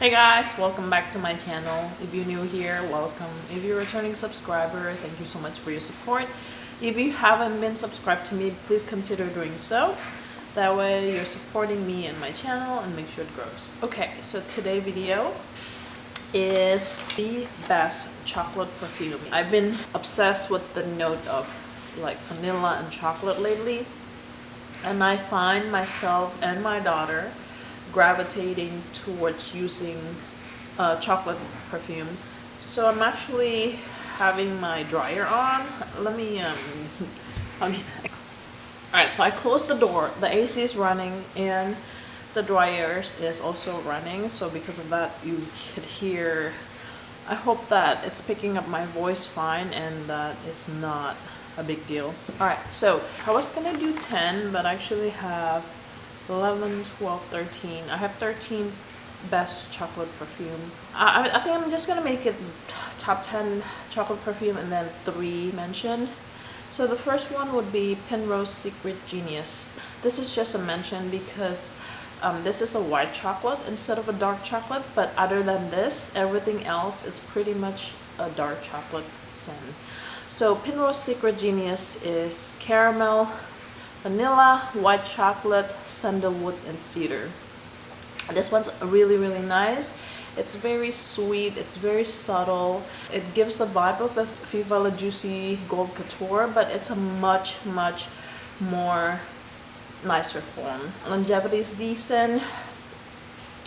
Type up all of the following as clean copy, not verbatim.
Hey guys, welcome back to my channel. If you're new here, welcome. If you're a returning subscriber, thank you so much for your support. If you haven't been subscribed to me, please consider doing so. That way you're supporting me and my channel and make sure it grows. Okay, so today's video is the best chocolate perfume. I've been obsessed with the note of like vanilla and chocolate lately, and I find myself and my daughter gravitating towards using chocolate perfume. So I'm actually having my dryer on. Let me I'll be back. Alright, so I closed the door. The AC is running and the dryer is also running, so because of that you could hear. I hope that it's picking up my voice fine and that it's not a big deal. Alright, so I was gonna do 10, but I actually have 11, 12, 13. I have 13 best chocolate perfume. I think I'm just gonna make it top 10 chocolate perfume and then 3 mention. So the first one would be Pinrose Secret Genius. This is just a mention because this is a white chocolate instead of a dark chocolate, but other than this, everything else is pretty much a dark chocolate scent. So Pinrose Secret Genius is caramel, vanilla, white chocolate, sandalwood, and cedar. This one's really nice. It's very sweet, it's very subtle. It gives a vibe of a Feve Delicious Gold Couture, but it's a much more nicer form. Longevity is decent,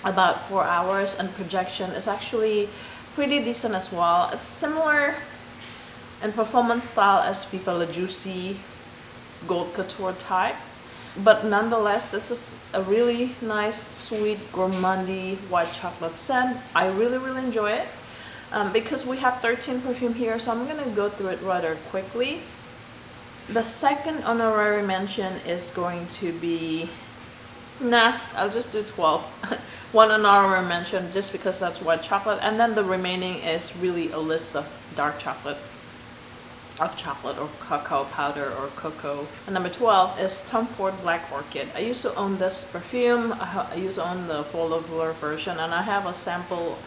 about 4 hours, and projection is actually pretty decent as well. It's similar in performance style as Feve Delicious Gold Couture type, but nonetheless this is a really nice sweet gourmande white chocolate scent. I really enjoy it. Because we have 13 perfume here, so I'm gonna go through it rather quickly. The second honorary mention is going to be, I'll just do 12. One honorary mention just because that's white chocolate, and then the remaining is really a list of dark chocolate, or cacao powder or cocoa. And number 12 is Tom Ford Black Orchid. I used to own this perfume. I used to own the Full of Fleur version, and I have a sample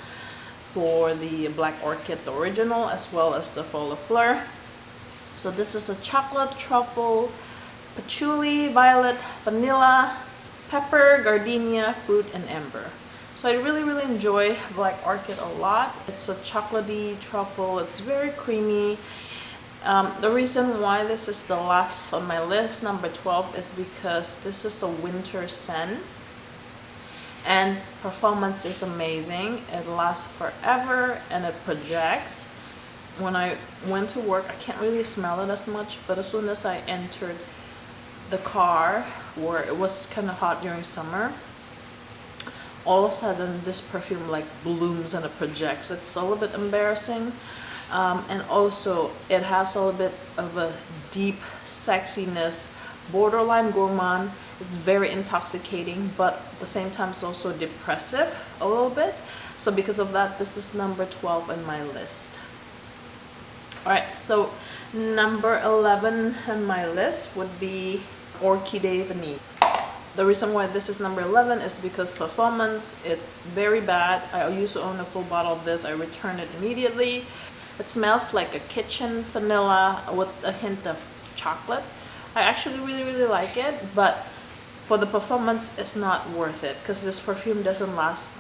for the Black Orchid, the original, as well as the Full of Fleur. So this is a chocolate, truffle, patchouli, violet, vanilla, pepper, gardenia, fruit, and amber. So I really enjoy Black Orchid a lot. It's a chocolatey truffle. It's very creamy. The reason why this is the last on my list, number 12, is because this is a winter scent and performance is amazing. It lasts forever and it projects. When I went to work, I can't really smell it as much, but as soon as I entered the car where it was kind of hot during summer, all of a sudden this perfume like blooms and it projects. It's a little bit embarrassing. And also it has a little bit of a deep sexiness, borderline gourmand. It's very intoxicating, but at the same time it's also depressive a little bit. So because of that, this is number 12 in my list. Alright, so number 11 on my list would be Orchidee Vanille. The reason why this is number 11 is because performance, it's very bad. I used to own a full bottle of this. I returned it immediately. It smells like a kitchen vanilla with a hint of chocolate. I actually really like it, but for the performance it's not worth it because this perfume doesn't last.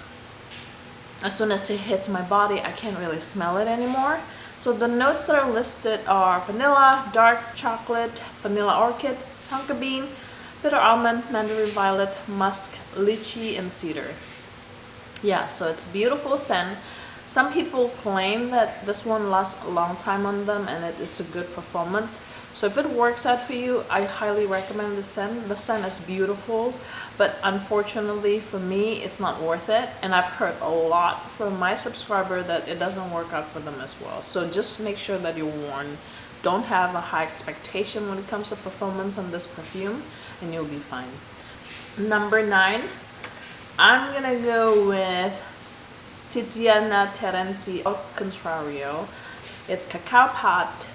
As soon as it hits my body, I can't really smell it anymore. So the notes that are listed are vanilla, dark chocolate, vanilla orchid, tonka bean, bitter almond, mandarin violet, musk, lychee, and cedar. Yeah, so it's beautiful scent. Some people claim that this one lasts a long time on them and it's a good performance. So if it works out for you, I highly recommend the scent. The scent is beautiful, but unfortunately for me, it's not worth it. And I've heard a lot from my subscriber that it doesn't work out for them as well. So just make sure that you're warned. Don't have a high expectation when it comes to performance on this perfume and you'll be fine. Number 9, I'm gonna go with Tiziana Terenzi Contrario. It's cacao pot,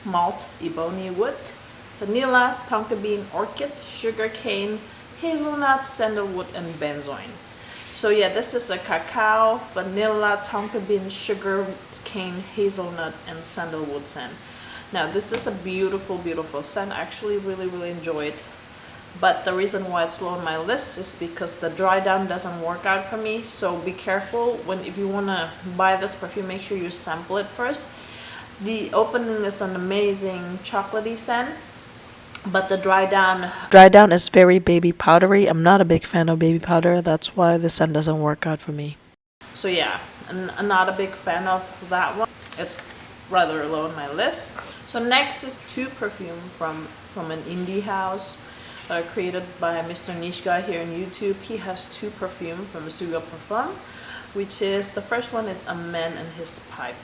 malt, ebony wood, vanilla, tonka bean, orchid, sugar cane, hazelnut, sandalwood, and benzoin. So yeah, this is a cacao, vanilla, tonka bean, sugar cane, hazelnut, and sandalwood scent. Now this is a beautiful, beautiful scent. I actually really enjoy it. But the reason why it's low on my list is because the dry down doesn't work out for me. So be careful if you want to buy this perfume, make sure you sample it first. The opening is an amazing chocolatey scent, but the dry down is very baby powdery. I'm not a big fan of baby powder. That's why the scent doesn't work out for me. So yeah, I'm not a big fan of that one. It's rather low on my list. So next is two perfume from an indie house created by Mr. Niche Guy here on YouTube. He has two perfume from Tsvga Parfvms, which is, the first one is A Man and His Pipe.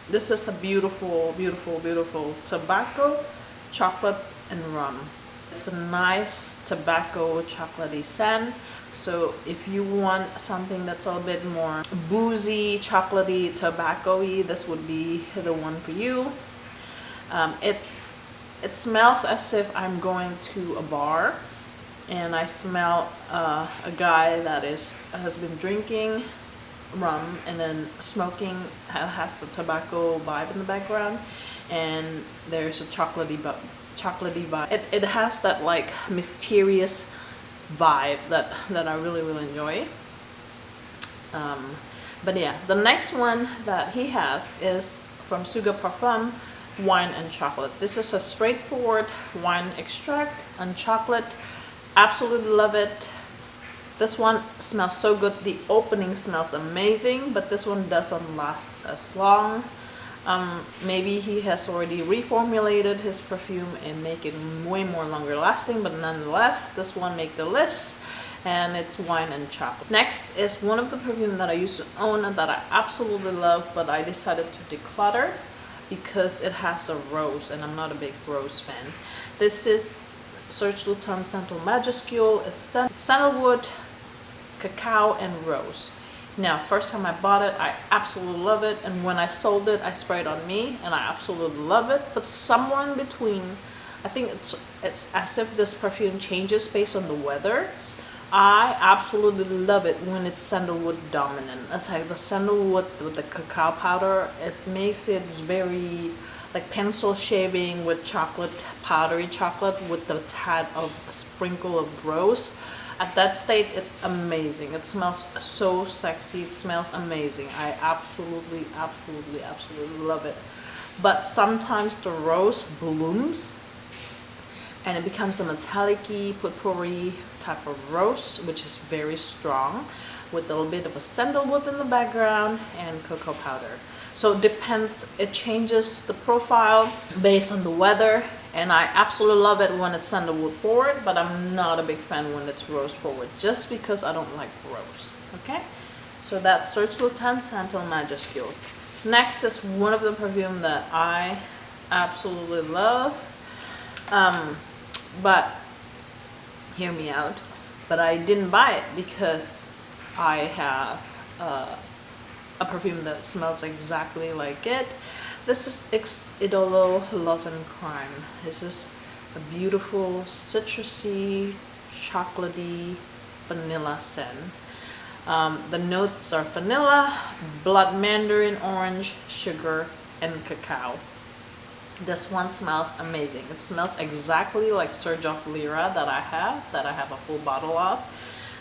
This is a beautiful, beautiful, beautiful tobacco, chocolate, and rum. It's a nice tobacco chocolatey scent. So if you want something that's a little bit more boozy, chocolatey, tobacco-y, this would be the one for you. It smells as if I'm going to a bar and I smell a guy that has been drinking rum and then smoking, has the tobacco vibe in the background, and there's a chocolatey vibe. It has that like mysterious vibe that I really enjoy. But yeah, the next one that he has is from Tsvga Parfvms, Wine and Chocolate. This is a straightforward wine extract and chocolate. Absolutely love it. This one smells so good. The opening smells amazing, but this one doesn't last as long. Maybe he has already reformulated his perfume and make it way more longer lasting, but nonetheless, this one make the list, and it's Wine and Chocolate. Next is one of the perfume that I used to own and that I absolutely love, but I decided to declutter because it has a rose, and I'm not a big rose fan. This is Serge Lutens Santal Majescule. It's sandalwood, cacao, and rose. Now, first time I bought it, I absolutely love it, and when I sold it, I sprayed on me, and I absolutely love it. But somewhere in between, I think it's as if this perfume changes based on the weather. I absolutely love it when it's sandalwood dominant. It's like the sandalwood with the cacao powder. It makes it very like pencil shaving with chocolate, powdery chocolate with the tad of a sprinkle of rose. At that state, it's amazing. It smells so sexy. It smells amazing. I absolutely love it. But sometimes the rose blooms and it becomes a metallic-y, potpourri type of rose, which is very strong, with a little bit of a sandalwood in the background and cocoa powder. So it depends, it changes the profile based on the weather, and I absolutely love it when it's sandalwood forward, but I'm not a big fan when it's rose forward, just because I don't like rose, okay? So that's Serge Lutens Santal Majescule. Next is one of the perfume that I absolutely love, but hear me out, but I didn't buy it because I have a perfume that smells exactly like it. This is Idolo Love and Crime. This is a beautiful citrusy, chocolatey vanilla scent. The notes are vanilla, blood mandarin orange, sugar, and cacao. This one smells amazing. It smells exactly like Serge of Lira that I have a full bottle of.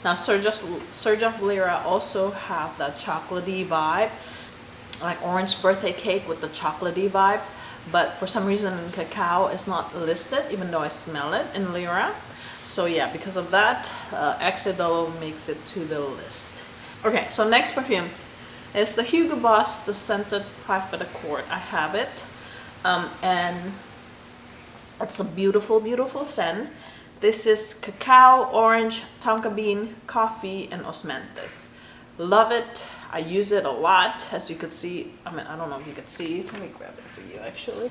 Now Serge of Lira also have that chocolatey vibe, like orange birthday cake with the chocolatey vibe, but for some reason cacao is not listed, even though I smell it in Lira. So yeah, because of that, Idolo makes it to the list. Okay, so next perfume is the Hugo Boss, the scented Private Accord. I have it. And it's a beautiful, beautiful scent. This is cacao, orange, tonka bean, coffee, and osmanthus. Love it. I use it a lot, as you could see. I mean, I don't know if you could see. Let me grab it for you, actually.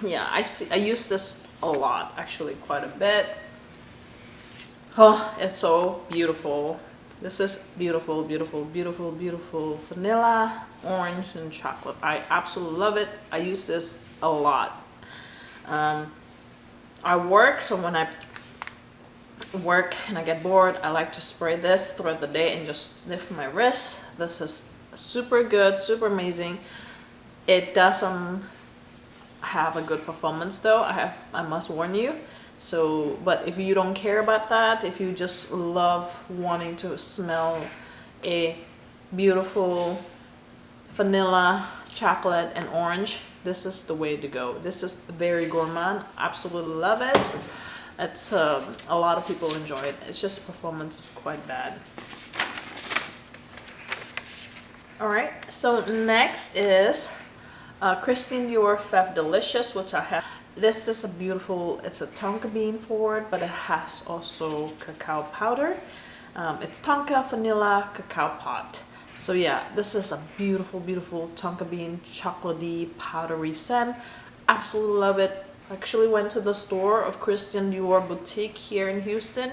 Yeah, I use this a lot, actually, quite a bit. Oh, it's so beautiful. This is beautiful, beautiful, beautiful, beautiful vanilla, orange, and chocolate. I absolutely love it. I use this a lot. I work, so when work and I get bored, I like to spray this throughout the day and just sniff my wrist. This is super good, super amazing. It doesn't have a good performance though, I must warn you. So, but if you don't care about that, if you just love wanting to smell a beautiful vanilla, chocolate, and orange, this is the way to go. This is very gourmand. Absolutely love it. It's a lot of people enjoy it. It's just performance is quite bad. All right. So next is Christian Dior Feve Delicious, which I have. This is a beautiful. It's a tonka bean forward, but it has also cacao powder. It's tonka, vanilla, cacao pot. So yeah, this is a beautiful, beautiful tonka bean, chocolatey, powdery scent. Absolutely love it. I actually went to the store of Christian Dior boutique here in Houston,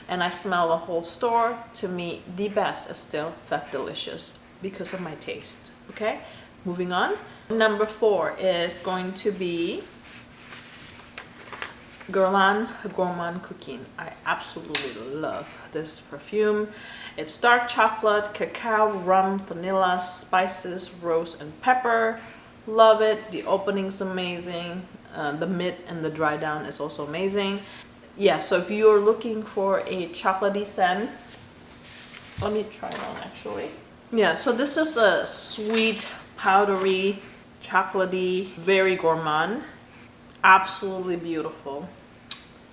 and I smell the whole store. To me, the best is still Feve Delicious because of my taste. Okay, moving on. Number 4 is going to be Guerlain Gourmande Coquin. I absolutely love this perfume. It's dark chocolate, cacao, rum, vanilla, spices, rose, and pepper. Love it. The opening's amazing. The mid and the dry down is also amazing. Yeah, so if you're looking for a chocolatey scent, let me try it on actually. Yeah, so this is a sweet, powdery, chocolatey, very gourmand. Absolutely beautiful.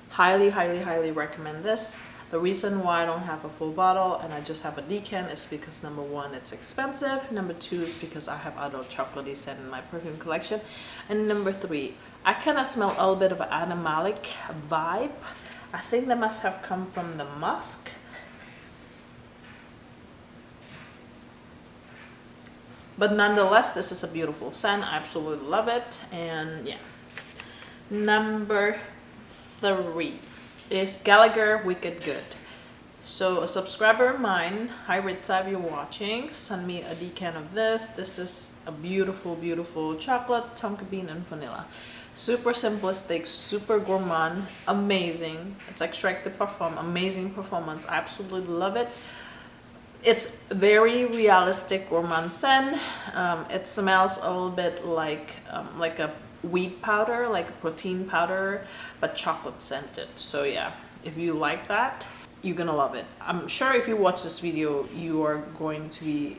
Highly, highly, highly recommend this. The reason why I don't have a full bottle and I just have a decant is because number 1, it's expensive. Number 2 is because I have other chocolatey scent in my perfume collection. And number 3, I kind of smell a little bit of an animalic vibe. I think that must have come from the musk. But nonetheless, this is a beautiful scent. I absolutely love it. And yeah. Number 3 is Gallagher Wicked Good. So a subscriber of mine, hi Ritza, if you're watching, send me a decant of this. This is a beautiful, beautiful chocolate, tonka bean, and vanilla. Super simplistic, super gourmand, amazing. It's extracted parfum, amazing performance. I absolutely love it. It's very realistic gourmand scent. It smells a little bit like a wheat powder, like a protein powder, but chocolate scented. So yeah, if you like that, you're gonna love it. I'm sure if you watch this video, you are going to be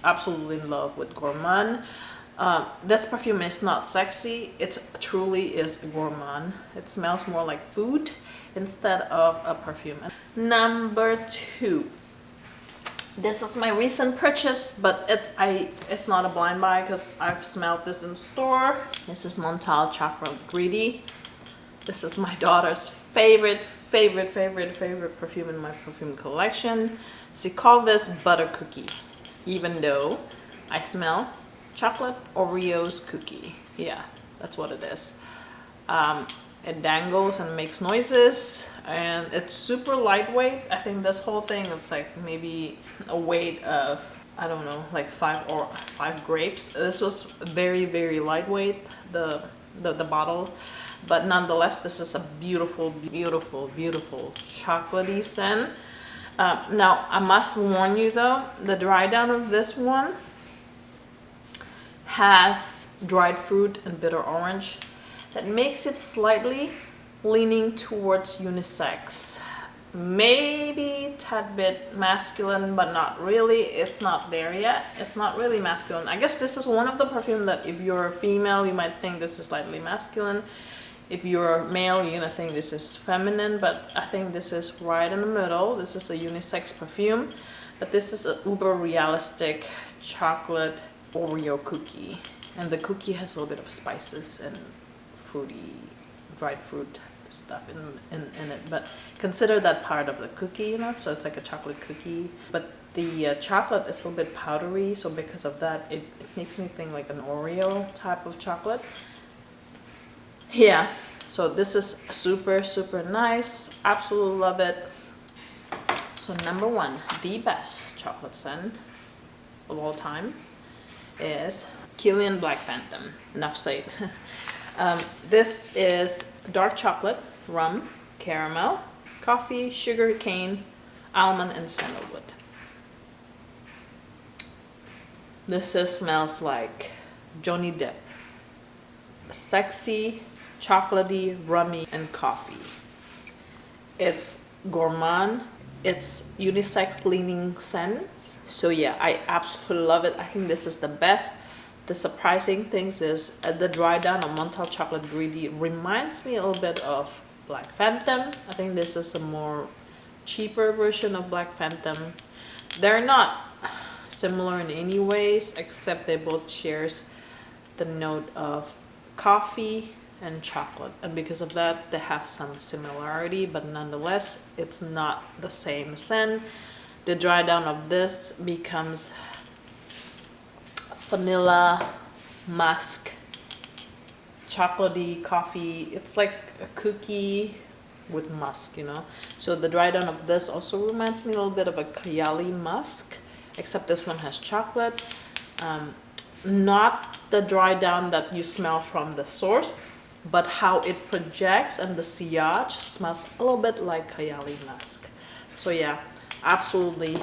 absolutely in love with gourmand. This perfume is not sexy. It truly is gourmand. It smells more like food instead of a perfume. Number 2. This is my recent purchase, but it's not a blind buy because I've smelled this in store. This is Montale Chocolate Greedy. This is my daughter's favorite perfume in my perfume collection. She called this butter cookie, even though I smell chocolate Oreos cookie. Yeah, that's what it is. It dangles and makes noises, and it's super lightweight. I think this whole thing is like maybe a weight of, I don't know, like 5 grapes. This was very, very lightweight, the bottle, but nonetheless, this is a beautiful, beautiful, beautiful chocolatey scent. Now, I must warn you though, the dry down of this one has dried fruit and bitter orange. That makes it slightly leaning towards unisex. Maybe a tad bit masculine, but not really. It's not there yet. It's not really masculine. I guess this is one of the perfume that if you're a female, you might think this is slightly masculine. If you're male, you're gonna think this is feminine, but I think this is right in the middle. This is a unisex perfume, but this is an uber realistic chocolate Oreo cookie. And the cookie has a little bit of spices and fruity, dried fruit stuff in it, but consider that part of the cookie, you know, so it's like a chocolate cookie, but the chocolate is a little bit powdery, so because of that, it makes me think like an Oreo type of chocolate. Yeah, so this is super, super nice. Absolutely love it. So number 1, the best chocolate scent of all time is Kilian Black Panthom. Enough said. This is dark chocolate, rum, caramel, coffee, sugar cane, almond, and sandalwood. This smells like Johnny Depp. Sexy, chocolatey, rummy, and coffee. It's gourmand. It's unisex cleaning scent. So yeah, I absolutely love it. I think this is the best. The surprising things is the dry down of Montale Chocolate Greedy reminds me a little bit of Black Phantom. I think this is a more cheaper version of Black Phantom. They're not similar in any ways, except they both shares the note of coffee and chocolate, and because of that they have some similarity, but nonetheless it's not the same scent. The dry down of this becomes vanilla, musk, chocolatey, coffee. It's like a cookie with musk, you know. So the dry down of this also reminds me a little bit of a Kayali musk, except this one has chocolate. Not the dry down that you smell from the source, but how it projects, and the sillage smells a little bit like Kayali musk. So yeah, absolutely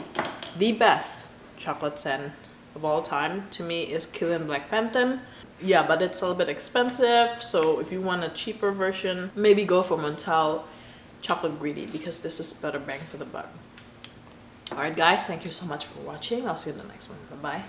the best chocolate scent of all time to me is Kilian Black Phantom. Yeah, but it's a little bit expensive, so if you want a cheaper version, maybe go for Montale Chocolate Greedy, because this is better bang for the buck. Alright guys, thank you so much for watching. I'll see you in the next one. Bye bye.